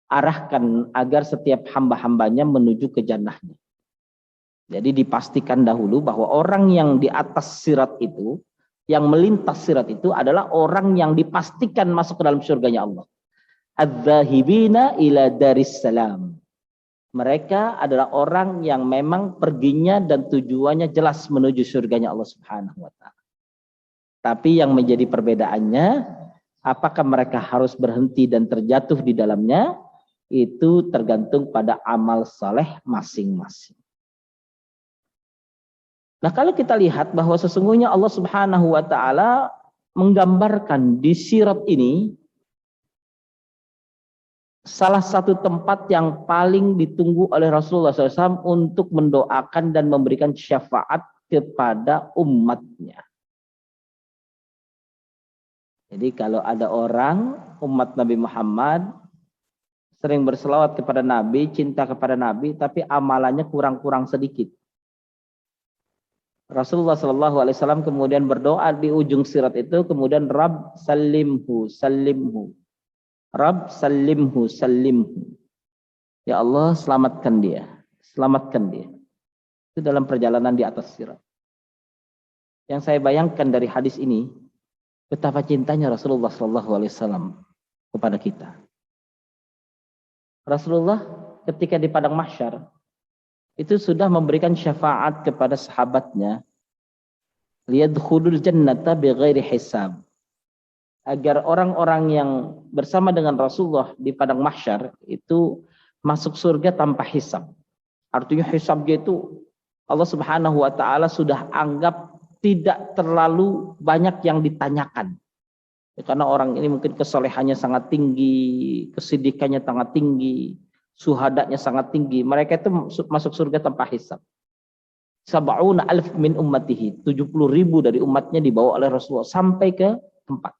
arahkan agar setiap hamba-hambanya menuju ke jannahnya. Jadi dipastikan dahulu bahwa orang yang di atas sirat itu, yang melintas sirat itu adalah orang yang dipastikan masuk ke dalam surganya Allah. Adz-dzahibina ila daris salam. Mereka adalah orang yang memang perginya dan tujuannya jelas menuju surganya Allah Subhanahu wa taala. Tapi yang menjadi perbedaannya, apakah mereka harus berhenti dan terjatuh di dalamnya, itu tergantung pada amal saleh masing-masing. Nah, kalau kita lihat bahwa sesungguhnya Allah Subhanahu wa taala menggambarkan di sirat ini salah satu tempat yang paling ditunggu oleh Rasulullah SAW untuk mendoakan dan memberikan syafaat kepada umatnya. Jadi kalau ada orang umat Nabi Muhammad sering berselawat kepada Nabi, cinta kepada Nabi, tapi amalannya kurang-kurang sedikit. Rasulullah SAW kemudian berdoa di ujung sirat itu, kemudian Rabb salimhu, salimhu. Rabb salimhu, salimhu. Ya Allah, selamatkan dia. Selamatkan dia. Itu dalam perjalanan di atas sirat. Yang saya bayangkan dari hadis ini, betapa cintanya Rasulullah SAW kepada kita. Rasulullah ketika di padang mahsyar itu sudah memberikan syafaat kepada sahabatnya, liyadkhulul jannata bighairi hisab, agar orang-orang yang bersama dengan Rasulullah di padang mahsyar itu masuk surga tanpa hisab. Artinya hisabnya itu Allah Subhanahu wa taala sudah anggap tidak terlalu banyak yang ditanyakan. Ya, karena orang ini mungkin kesolehannya sangat tinggi, kesidikannya sangat tinggi, suhadanya sangat tinggi. Mereka itu masuk surga tanpa hisab. Sab'una alf min ummatihi, 70.000 dari umatnya dibawa oleh Rasulullah sampai ke tempat.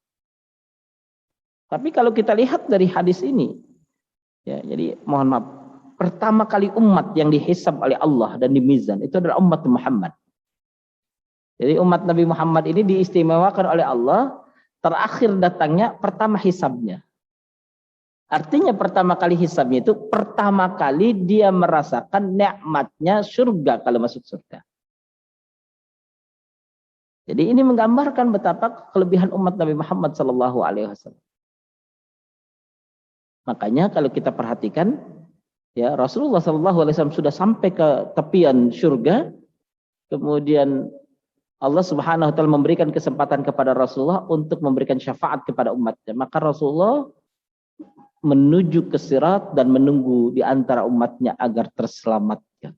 Tapi kalau kita lihat dari hadis ini, ya, jadi mohon maaf, pertama kali umat yang dihisab oleh Allah dan dimizan itu adalah umat Muhammad. Jadi umat Nabi Muhammad ini diistimewakan oleh Allah, terakhir datangnya pertama hisabnya. Artinya pertama kali hisabnya itu pertama kali dia merasakan nikmatnya surga kalau masuk surga. Jadi ini menggambarkan betapa kelebihan umat Nabi Muhammad SAW. Makanya kalau kita perhatikan, ya Rasulullah SAW sudah sampai ke tepian surga, kemudian Allah Subhanahu wa taala memberikan kesempatan kepada Rasulullah untuk memberikan syafaat kepada umatnya. Maka Rasulullah menuju ke sirat dan menunggu di antara umatnya agar terselamatkan.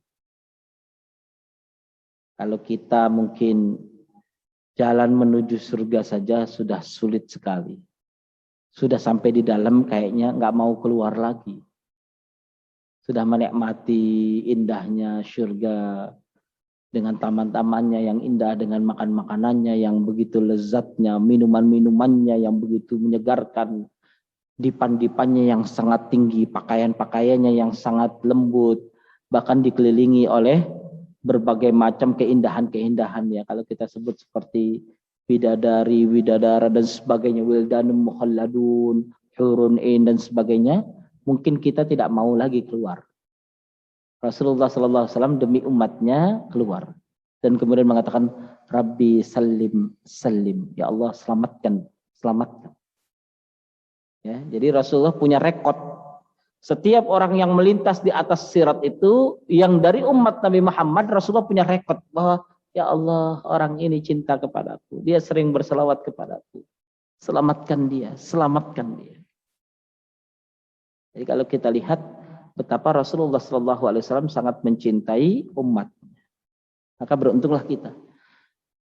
Kalau kita mungkin jalan menuju surga saja sudah sulit sekali. Sudah sampai di dalam kayaknya nggak mau keluar lagi. Sudah menikmati indahnya surga, dengan taman-tamannya yang indah, dengan makan-makanannya yang begitu lezatnya, minuman-minumannya yang begitu menyegarkan, dipan-dipannya yang sangat tinggi, pakaian-pakaiannya yang sangat lembut, bahkan dikelilingi oleh berbagai macam keindahan-keindahan, ya kalau kita sebut seperti bidadari, widadara dan sebagainya, wildanum mukhalladun, hurun in dan sebagainya, mungkin kita tidak mau lagi keluar. Rasulullah SAW demi umatnya keluar dan kemudian mengatakan Rabbi salim salim, ya Allah selamatkan, selamatkan. Ya, jadi Rasulullah punya rekod. Setiap orang yang melintas di atas sirat itu yang dari umat Nabi Muhammad, Rasulullah punya rekod bahwa ya Allah orang ini cinta kepadaku, dia sering berselawat kepadaku, selamatkan dia, selamatkan dia. Jadi kalau kita lihat betapa Rasulullah SAW sangat mencintai umatnya. Maka beruntunglah kita,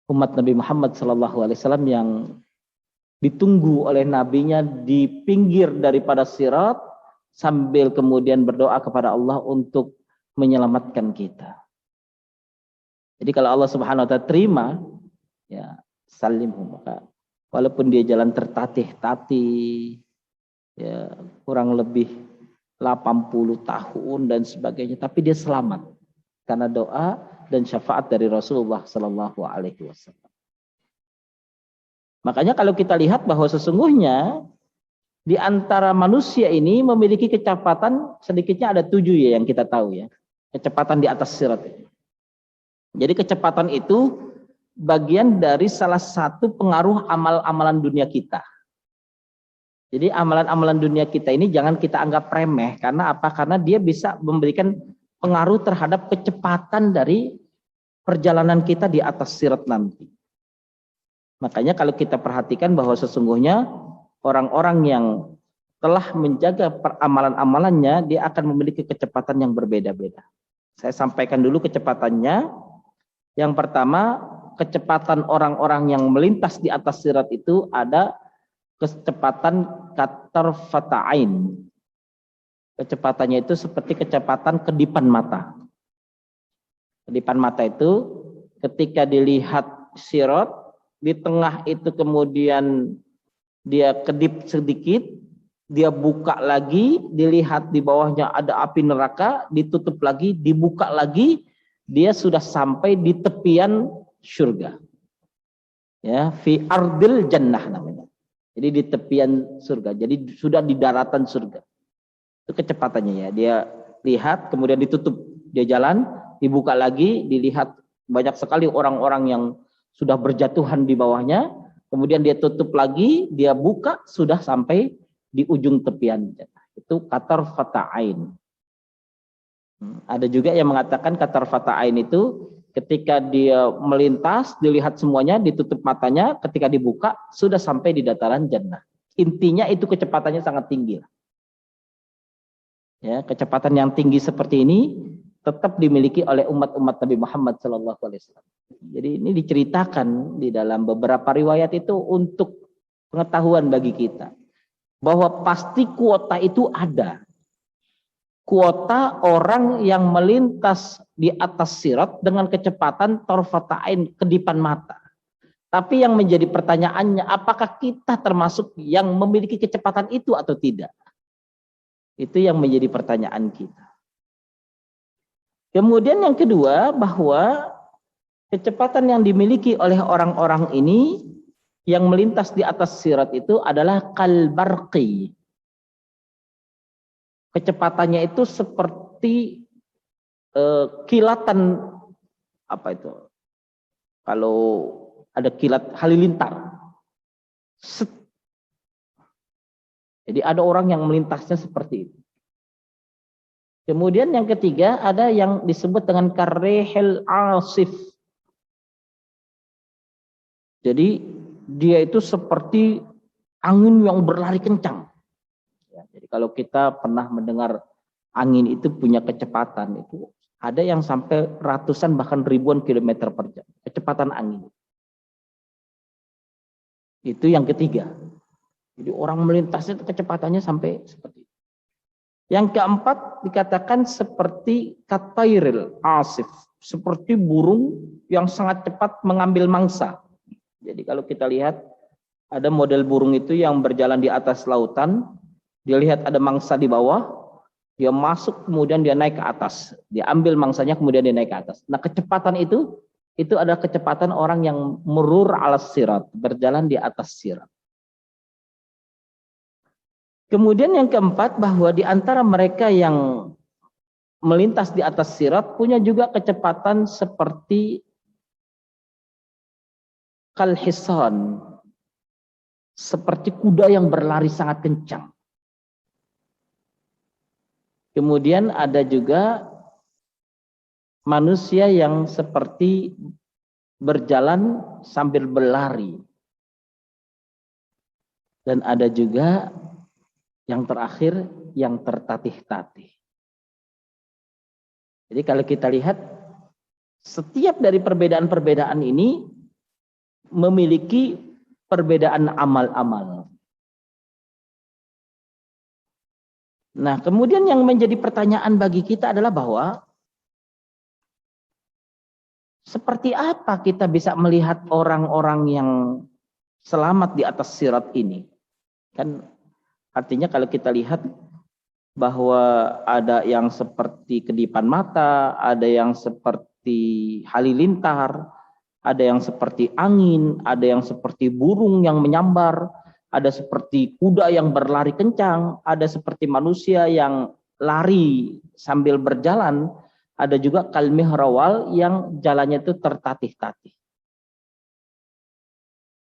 umat Nabi Muhammad SAW yang ditunggu oleh nabinya di pinggir daripada sirat sambil kemudian berdoa kepada Allah untuk menyelamatkan kita. Jadi kalau Allah Subhanahu wa taala terima, ya salimhu, maka walaupun dia jalan tertatih-tatih, ya kurang lebih 80 tahun dan sebagainya, tapi dia selamat karena doa dan syafaat dari Rasulullah Sallallahu Alaihi Wasallam. Makanya kalau kita lihat bahwa sesungguhnya di antara manusia ini memiliki kecepatan sedikitnya ada 7 ya yang kita tahu ya, kecepatan di atas sirat ini. Jadi kecepatan itu bagian dari salah satu pengaruh amal-amalan dunia kita. Jadi amalan-amalan dunia kita ini jangan kita anggap remeh. Karena apa? Karena dia bisa memberikan pengaruh terhadap kecepatan dari perjalanan kita di atas sirat nanti. Makanya kalau kita perhatikan bahwa sesungguhnya orang-orang yang telah menjaga amalan-amalannya, dia akan memiliki kecepatan yang berbeda-beda. Saya sampaikan dulu kecepatannya. Yang pertama, kecepatan orang-orang yang melintas di atas sirat itu ada kecepatan katarfata'ain. Kecepatannya itu seperti kecepatan kedipan mata. Kedipan mata itu ketika dilihat sirat, di tengah itu kemudian dia kedip sedikit, dia buka lagi, dilihat di bawahnya ada api neraka, ditutup lagi, dibuka lagi, dia sudah sampai di tepian surga. Ya, fi ardil jannah namanya. Jadi di tepian surga. Jadi sudah di daratan surga. Itu kecepatannya ya. Dia lihat, kemudian ditutup, dia jalan, dibuka lagi, dilihat banyak sekali orang-orang yang sudah berjatuhan di bawahnya, kemudian dia tutup lagi, dia buka, sudah sampai di ujung tepian. Itu katar fata'ain. Ada juga yang mengatakan katar fata'ain itu ketika dia melintas, dilihat semuanya, ditutup matanya, ketika dibuka, sudah sampai di dataran jannah. Intinya itu kecepatannya sangat tinggi. Ya, kecepatan yang tinggi seperti ini tetap dimiliki oleh umat-umat Nabi Muhammad SAW. Jadi ini diceritakan di dalam beberapa riwayat itu untuk pengetahuan bagi kita. Bahwa pasti kuota itu ada. Kuota orang yang melintas di atas sirat dengan kecepatan tarfata'ain, kedipan mata. Tapi yang menjadi pertanyaannya, apakah kita termasuk yang memiliki kecepatan itu atau tidak? Itu yang menjadi pertanyaan kita. Kemudian yang kedua, bahwa kecepatan yang dimiliki oleh orang-orang ini yang melintas di atas sirat itu adalah kalbarqi. Kecepatannya itu seperti kilatan, apa itu? Kalau ada kilat halilintar. Set. Jadi ada orang yang melintasnya seperti itu. Kemudian yang ketiga ada yang disebut dengan karrihil asif. Jadi dia itu seperti angin yang berlari kencang. Ya, jadi kalau kita pernah mendengar angin itu punya kecepatan, itu ada yang sampai ratusan bahkan ribuan kilometer per jam. Kecepatan angin. Itu yang ketiga. Jadi orang melintasnya kecepatannya sampai seperti itu. Yang keempat dikatakan seperti katairil asif, seperti burung yang sangat cepat mengambil mangsa. Jadi kalau kita lihat ada model burung itu yang berjalan di atas lautan, dia lihat ada mangsa di bawah, dia masuk kemudian dia naik ke atas, dia ambil mangsanya kemudian dia naik ke atas. Nah kecepatan itu adalah kecepatan orang yang murur alas sirat, berjalan di atas sirat. Kemudian yang keempat, bahwa di antara mereka yang melintas di atas sirat punya juga kecepatan seperti kalhisan, seperti kuda yang berlari sangat kencang. Kemudian ada juga manusia yang seperti berjalan sambil berlari. Dan ada juga yang terakhir, yang tertatih-tatih. Jadi kalau kita lihat, setiap dari perbedaan-perbedaan ini memiliki perbedaan amal-amal. Nah, kemudian yang menjadi pertanyaan bagi kita adalah bahwa seperti apa kita bisa melihat orang-orang yang selamat di atas sirat ini? Kan artinya kalau kita lihat bahwa ada yang seperti kedipan mata, ada yang seperti halilintar, ada yang seperti angin, ada yang seperti burung yang menyambar, ada seperti kuda yang berlari kencang, ada seperti manusia yang lari sambil berjalan, ada juga kalmihrawal yang jalannya itu tertatih-tatih.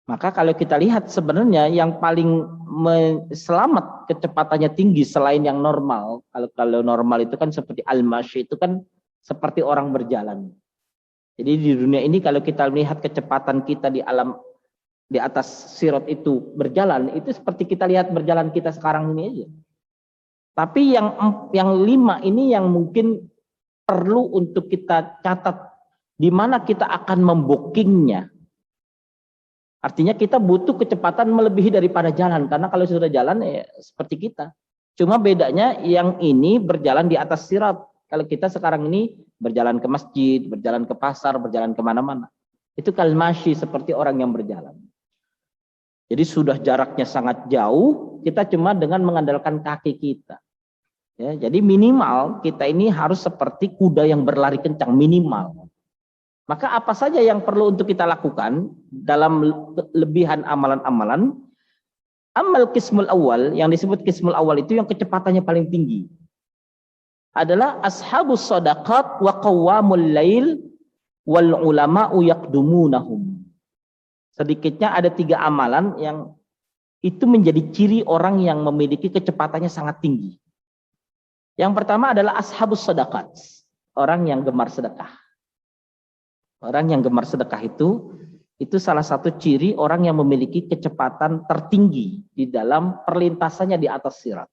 Maka kalau kita lihat sebenarnya yang paling selamat kecepatannya tinggi selain yang normal. Kalau normal itu kan seperti al-masyi, itu kan seperti orang berjalan. Jadi di dunia ini kalau kita melihat kecepatan kita di alam di atas sirat itu berjalan, itu seperti kita lihat berjalan kita sekarang ini aja. Tapi yang 5 ini yang mungkin perlu untuk kita catat di mana kita akan membookingnya. Artinya kita butuh kecepatan melebihi daripada jalan, karena kalau sudah jalan ya seperti kita. Cuma bedanya yang ini berjalan di atas sirat. Kalau kita sekarang ini berjalan ke masjid, berjalan ke pasar, berjalan kemana-mana. Itu kalmasyi, seperti orang yang berjalan. Jadi sudah jaraknya sangat jauh, kita cuma dengan mengandalkan kaki kita. Ya, jadi minimal kita ini harus seperti kuda yang berlari kencang, minimal. Maka apa saja yang perlu untuk kita lakukan dalam lebihan amalan-amalan? Amal qismul awal, yang disebut qismul awal itu yang kecepatannya paling tinggi, adalah ashabus sadaqat wa qawwamul lail wal ulama'u yaqdumunahum. Sedikitnya ada 3 amalan yang itu menjadi ciri orang yang memiliki kecepatannya sangat tinggi. Yang pertama adalah ashabus sadaqat, orang yang gemar sedekah. Orang yang gemar sedekah itu salah satu ciri orang yang memiliki kecepatan tertinggi di dalam perlintasannya di atas sirat.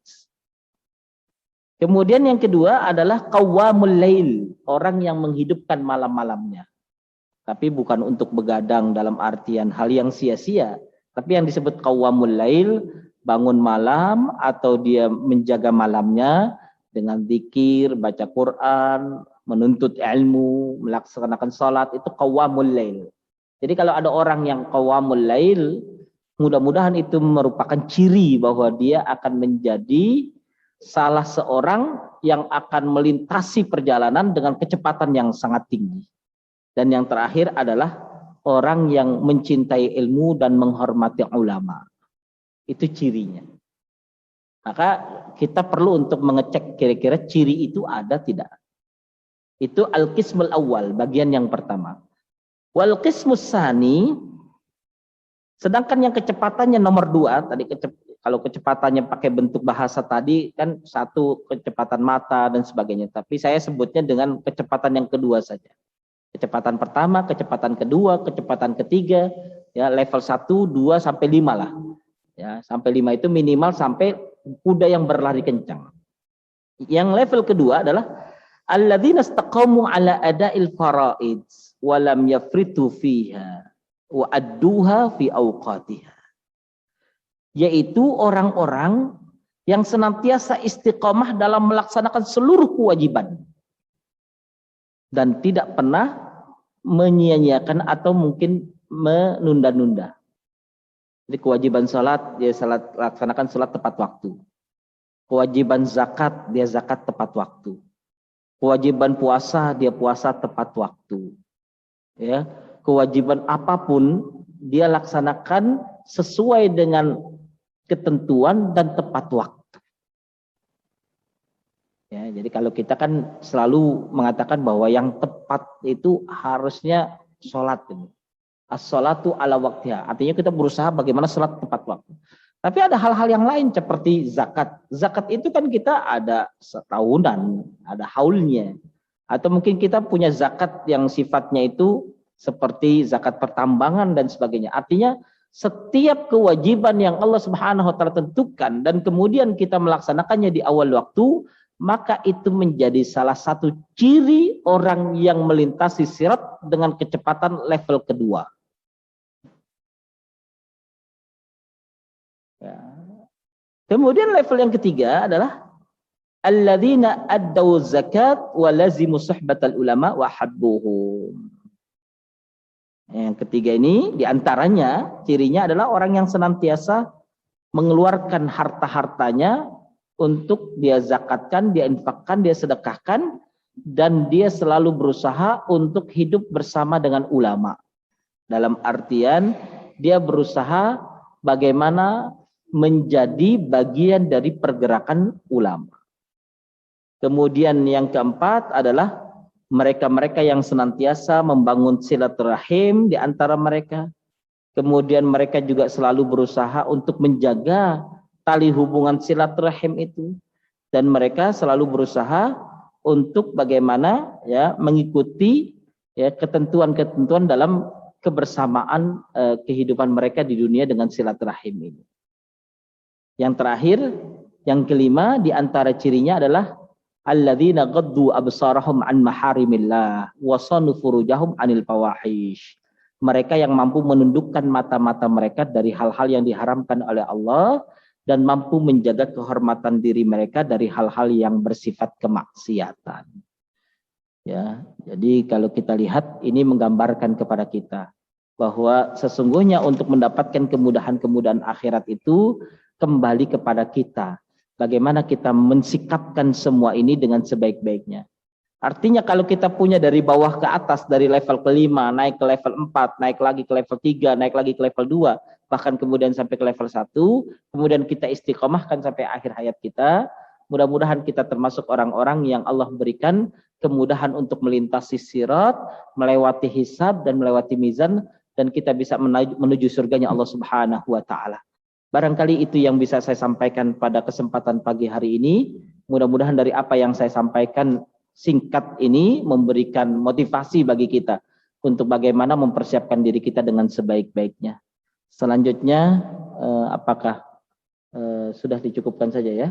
Kemudian yang kedua adalah qawwamul lail, orang yang menghidupkan malam-malamnya. Tapi bukan untuk begadang dalam artian hal yang sia-sia, tapi yang disebut qawwamul lail, bangun malam atau dia menjaga malamnya dengan zikir, baca Quran, menuntut ilmu, melaksanakan salat, itu qawwamul lail. Jadi kalau ada orang yang qawwamul lail, mudah-mudahan itu merupakan ciri bahwa dia akan menjadi salah seorang yang akan melintasi perjalanan dengan kecepatan yang sangat tinggi. Dan yang terakhir adalah orang yang mencintai ilmu dan menghormati ulama. Itu cirinya. Maka kita perlu untuk mengecek kira-kira ciri itu ada tidak. Itu al-qismul awal, bagian yang pertama. Wal qismus tsani, sedangkan yang kecepatannya nomor 2, tadi kalau kecepatannya pakai bentuk bahasa tadi kan 1 kecepatan mata dan sebagainya, tapi saya sebutnya dengan kecepatan yang kedua saja. Kecepatan pertama, kecepatan kedua, kecepatan ketiga, ya level 1, 2 sampai 5 lah. Ya, sampai 5 itu minimal sampai kuda yang berlari kencang. Yang level kedua adalah alladzina istaqamu ala ada'il faraid wa lam yafritu fiha wa adduha fi awqatiha. Yaitu orang-orang yang senantiasa istiqamah dalam melaksanakan seluruh kewajiban dan tidak pernah menyia-nyiakan atau mungkin menunda-nunda. Jadi kewajiban salat, dia laksanakan salat tepat waktu. Kewajiban zakat, dia zakat tepat waktu. Kewajiban puasa, dia puasa tepat waktu. Ya, kewajiban apapun dia laksanakan sesuai dengan ketentuan dan tepat waktu. Ya, jadi kalau kita kan selalu mengatakan bahwa yang tepat itu harusnya sholat. As-sholatu ala waktiha. Artinya kita berusaha bagaimana sholat tepat waktu. Tapi ada hal-hal yang lain seperti zakat. Zakat itu kan kita ada setahunan, ada haulnya. Atau mungkin kita punya zakat yang sifatnya itu seperti zakat pertambangan dan sebagainya. Artinya setiap kewajiban yang Allah Subhanahu wa taala tentukan dan kemudian kita melaksanakannya di awal waktu, maka itu menjadi salah satu ciri orang yang melintasi sirat dengan kecepatan level kedua. Ya. Kemudian level yang ketiga adalah alladzina addau zakat wa lazimu suhbatal ulama wa habbuhum. Yang ketiga ini diantaranya cirinya adalah orang yang senantiasa mengeluarkan harta-hartanya untuk dia zakatkan, dia infakkan, dia sedekahkan, dan dia selalu berusaha untuk hidup bersama dengan ulama. Dalam artian dia berusaha bagaimana menjadi bagian dari pergerakan ulama. Kemudian yang keempat adalah mereka-mereka yang senantiasa membangun silaturahim di antara mereka. Kemudian mereka juga selalu berusaha untuk menjaga tali hubungan silaturahim itu. Dan mereka selalu berusaha untuk bagaimana ya mengikuti ya ketentuan-ketentuan dalam kebersamaan kehidupan mereka di dunia dengan silaturahim ini. Yang terakhir, yang kelima di antara cirinya adalah alladzina ghaddu absarahum an maharimillah wa sanu furujahum anil fawahish. Mereka yang mampu menundukkan mata-mata mereka dari hal-hal yang diharamkan oleh Allah dan mampu menjaga kehormatan diri mereka dari hal-hal yang bersifat kemaksiatan. Ya, jadi kalau kita lihat ini menggambarkan kepada kita bahwa sesungguhnya untuk mendapatkan kemudahan-kemudahan akhirat itu kembali kepada kita. Bagaimana kita mensikapkan semua ini dengan sebaik-baiknya. Artinya kalau kita punya dari bawah ke atas, dari level kelima, naik ke level 4, naik lagi ke level 3, naik lagi ke level 2, bahkan kemudian sampai ke level 1, kemudian kita istiqomahkan sampai akhir hayat kita, mudah-mudahan kita termasuk orang-orang yang Allah berikan kemudahan untuk melintasi sirat, melewati hisab, dan melewati mizan, dan kita bisa menuju surganya Allah Subhanahu wa Ta'ala. Barangkali itu yang bisa saya sampaikan pada kesempatan pagi hari ini. Mudah-mudahan dari apa yang saya sampaikan singkat ini memberikan motivasi bagi kita untuk bagaimana mempersiapkan diri kita dengan sebaik-baiknya. Selanjutnya, apakah sudah dicukupkan saja ya?